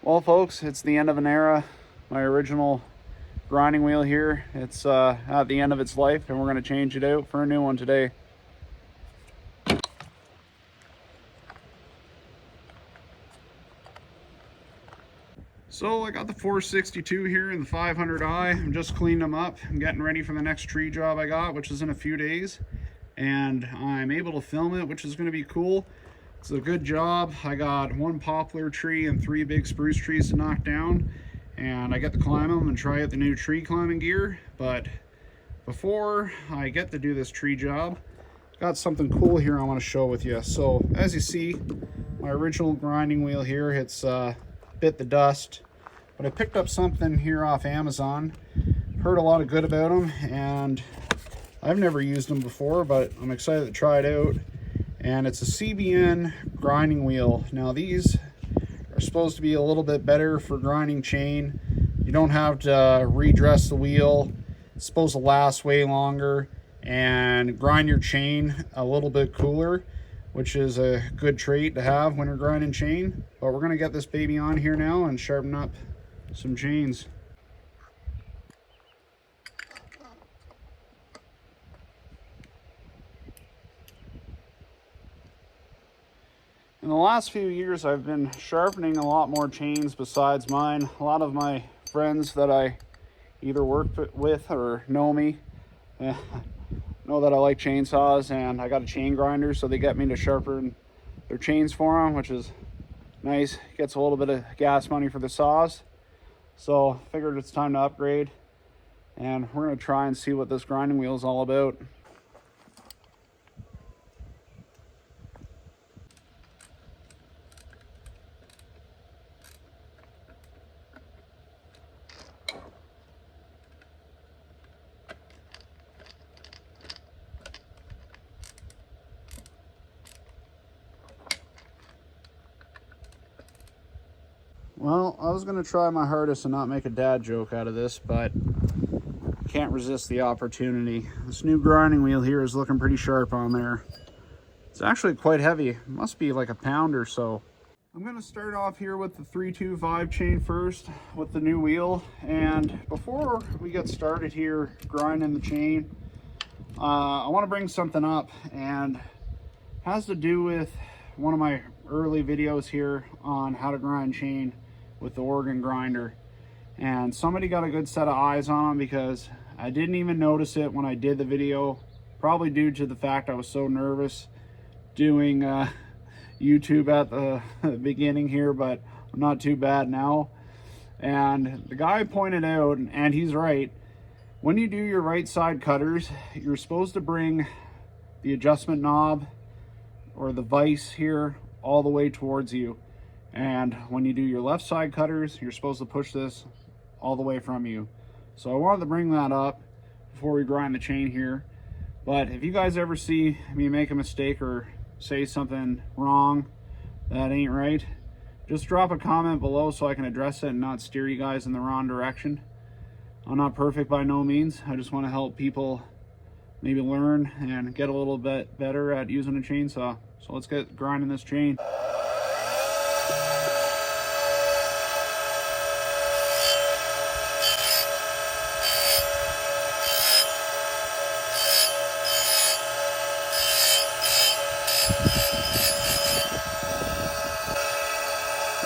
Well, folks, it's the end of an era. My original grinding wheel here, it's at the end of its life, and we're going to change it out for a new one today. So I got the 462 here and the 500i. I'm just cleaning them up. I'm getting ready for the next tree job I got, which is in a few days, and I'm able to film it, which is going to be cool. It's a good job. I got one poplar tree and 3 big spruce trees to knock down, and I get to climb them and try out the new tree climbing gear. But before I get to do this tree job, got something cool here I want to show with you. So as you see, my original grinding wheel here, it's bit the dust, but I picked up something here off Amazon. Heard a lot of good about them, and I've never used them before, but I'm excited to try it out. And it's a CBN grinding wheel. Now these are supposed to be a little bit better for grinding chain. You don't have to redress the wheel. It's supposed to last way longer and grind your chain a little bit cooler, which is a good trait to have when you're grinding chain. But we're gonna get this baby on here now and sharpen up some chains. In the last few years, I've been sharpening a lot more chains besides mine. A lot of my friends that I either work with or know me know that I like chainsaws, and I got a chain grinder, so they get me to sharpen their chains for them, which is nice. Gets a little bit of gas money for the saws. So figured it's time to upgrade, and we're gonna try and see what this grinding wheel is all about. Well, I was going to try my hardest and not make a dad joke out of this, but can't resist the opportunity. This new grinding wheel here is looking pretty sharp on there. It's actually quite heavy. It must be like a pound or so. I'm going to start off here with the 325 chain first with the new wheel. And before we get started here grinding the chain, I want to bring something up, and has to do with one of my early videos here on how to grind chain with the organ grinder. And somebody got a good set of eyes on them, because I didn't even notice it when I did the video, probably due to the fact I was so nervous doing YouTube at the beginning here, but I'm not too bad now. And the guy pointed out, and he's right, when you do your right side cutters, you're supposed to bring the adjustment knob or the vise here all the way towards you. And when you do your left side cutters, you're supposed to push this all the way from you. So I wanted to bring that up before we grind the chain here. But if you guys ever see me make a mistake or say something wrong that ain't right, just drop a comment below so I can address it and not steer you guys in the wrong direction. I'm not perfect by no means. I just want to help people maybe learn and get a little bit better at using a chainsaw. So let's get grinding this chain.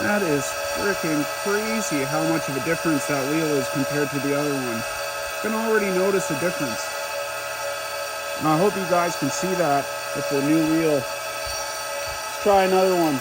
That is freaking crazy how much of a difference that wheel is compared to the other one. You can already notice a difference. And I hope you guys can see that with the new wheel. Let's try another one.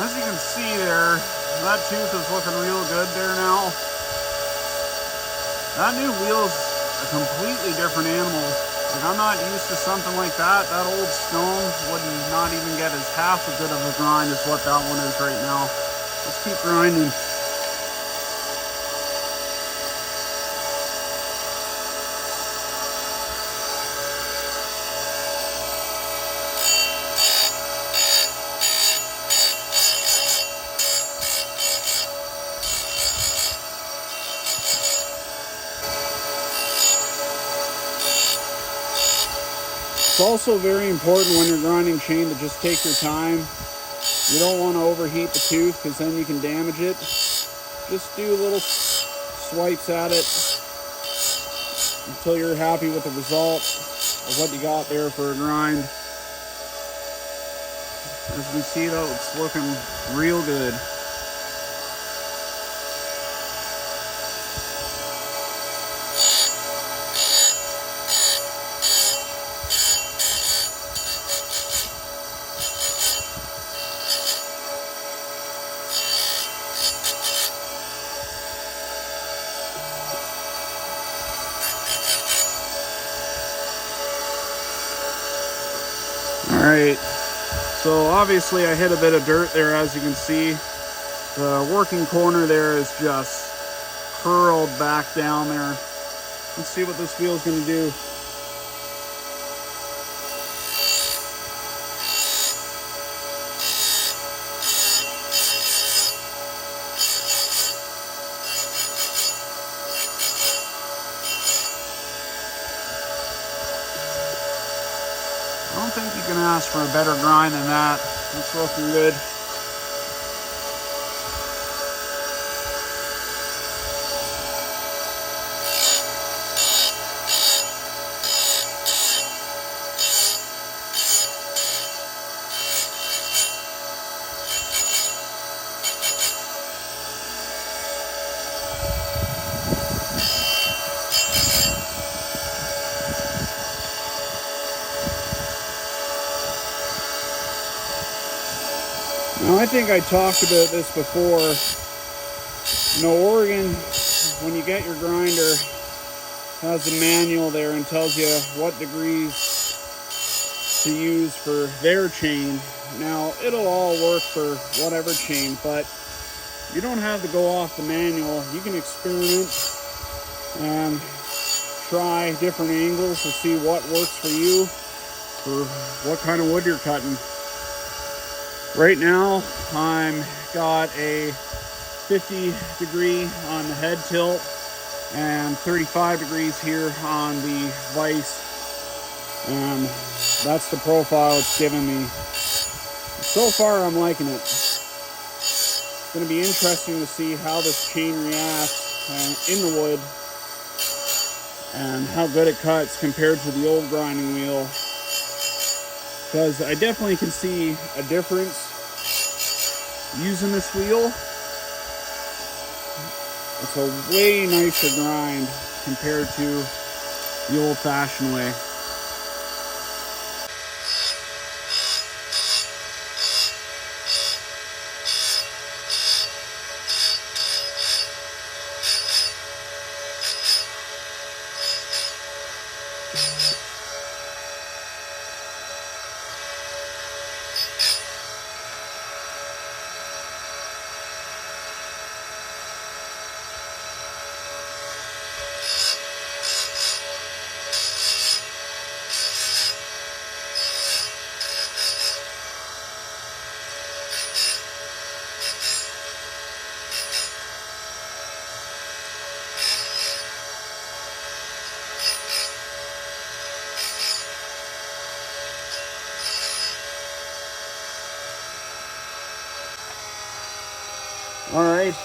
As you can see there, that tooth is looking real good there now. That new wheel's a completely different animal. Like, I'm not used to something like that. That old stone would not even get as half as good of a grind as what that one is right now. Let's keep grinding. It's also very important when you're grinding chain to just take your time. You don't want to overheat the tooth because then you can damage it. Just do little swipes at it until you're happy with the result of what you got there for a grind. As you can see though, it's looking real good. Alright, so obviously I hit a bit of dirt there, as you can see. The working corner there is just curled back down there. Let's see what this wheel's going to do. I don't think you can ask for a better grind than that. It's looking good. Now, I think I talked about this before. You know, Oregon, when you get your grinder, has a manual there and tells you what degrees to use for their chain. Now, it'll all work for whatever chain, but you don't have to go off the manual. You can experiment and try different angles to see what works for you, for what kind of wood you're cutting. Right now, I'm got a 50 degree on the head tilt and 35 degrees here on the VISE, and that's the profile it's giving me. So far, I'm liking it. It's going to be interesting to see how this chain reacts in the wood and how good it cuts compared to the old grinding wheel. Because I definitely can see a difference using this wheel. It's a way nicer grind compared to the old-fashioned way. Alright,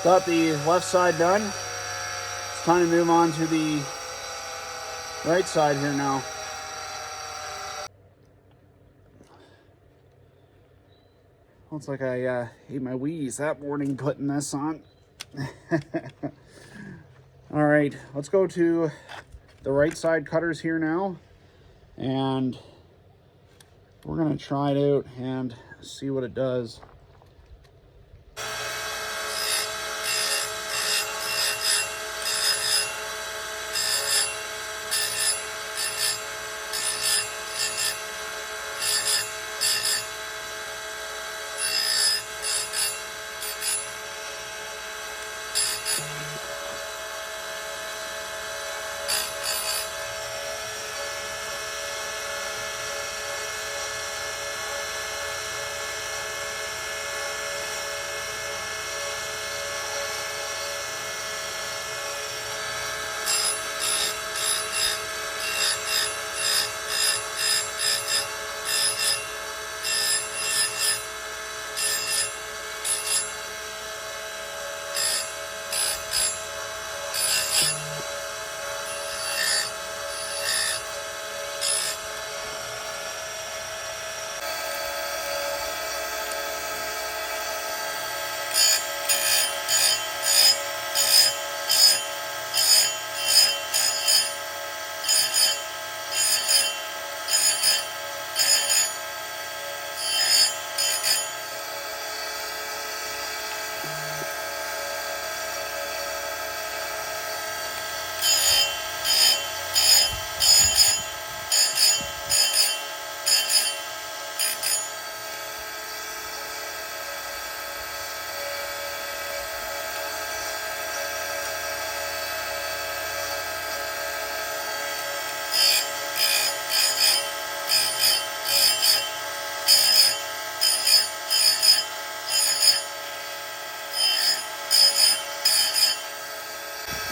got the left side done. It's time to move on to the right side here now. Looks like I ate my wheeze that morning putting this on. Alright, let's go to the right side cutters here now. And we're going to try it out. And see what it does.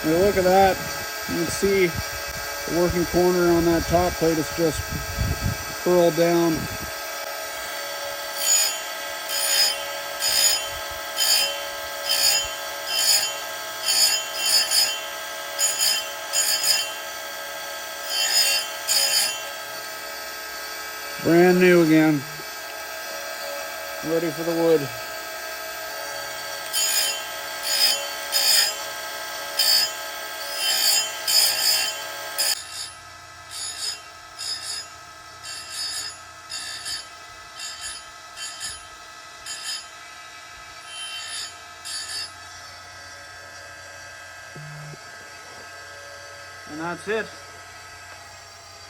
Now look at that. You can see the working corner on that top plate is just curled down. Brand new again. Ready for the wood. And that's it.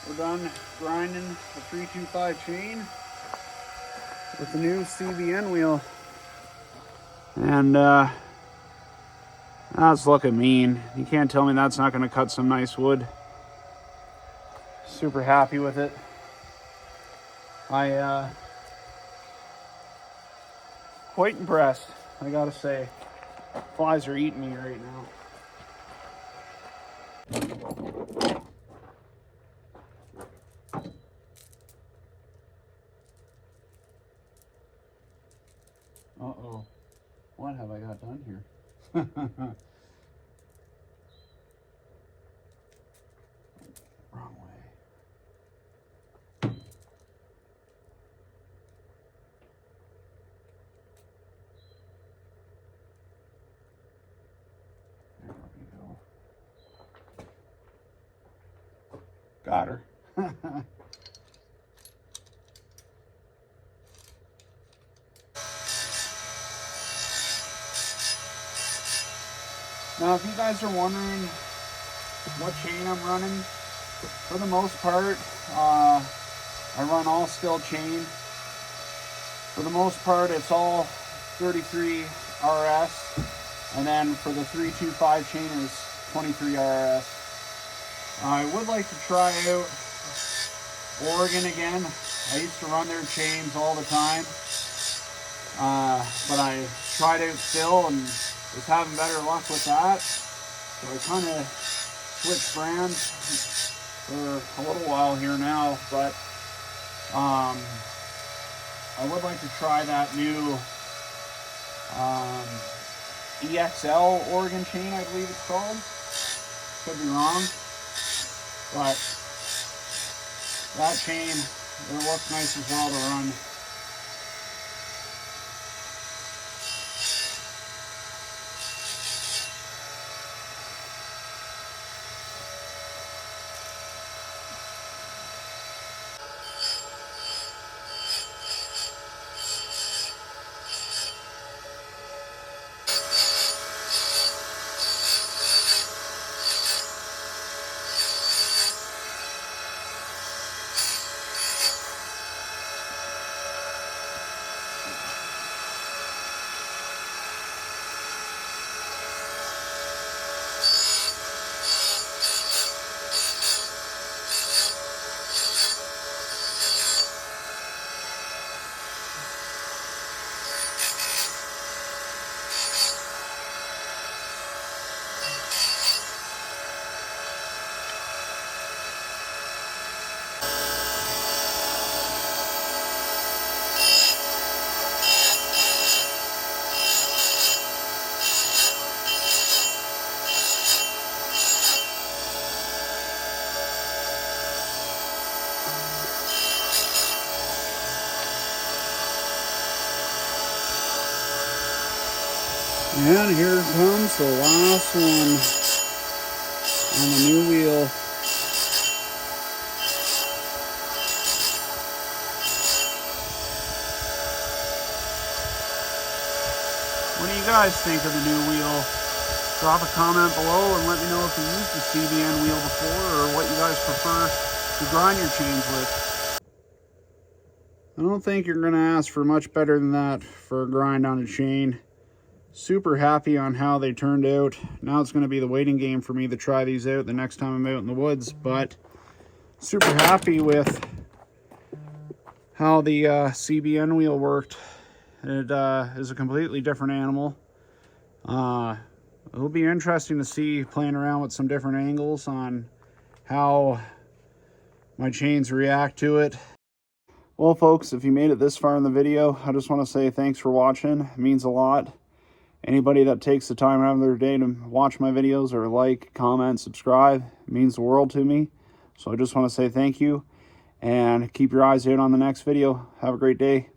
We're done grinding the 325 chain with the new CBN wheel. And that's looking mean. You can't tell me that's not going to cut some nice wood. Super happy with it. Quite impressed, I gotta say. Flies are eating me right now. Uh-oh. What have I got done here? Wrong way. There we go. Got her. Now, if you guys are wondering what chain I'm running, for the most part, I run all steel chain. For the most part, it's all 33 RS, and then for the 325 chain is 23 RS. I would like to try out Oregon again. I used to run their chains all the time, but I tried out Phil and was having better luck with that. So I kind of switched brands for a little while here now, but I would like to try that new EXL Oregon chain, I believe it's called. Could be wrong, but that chain, it looks nice as well to run. And here comes the last one on the new wheel. What do you guys think of the new wheel? Drop a comment below and let me know if you used the CBN wheel before or what you guys prefer to grind your chains with. I don't think you're going to ask for much better than that for a grind on a chain. Super happy on how they turned out. Now it's going to be the waiting game for me to try these out the next time I'm out in the woods, but super happy with how the CBN wheel worked. It is a completely different animal. It'll be interesting to see, playing around with some different angles on how my chains react to it. Well, folks, if you made it this far in the video, I just want to say thanks for watching. It means a lot. Anybody that takes the time out of their day to watch my videos or like, comment, subscribe, it means the world to me. So I just want to say thank you and keep your eyes out on the next video. Have a great day.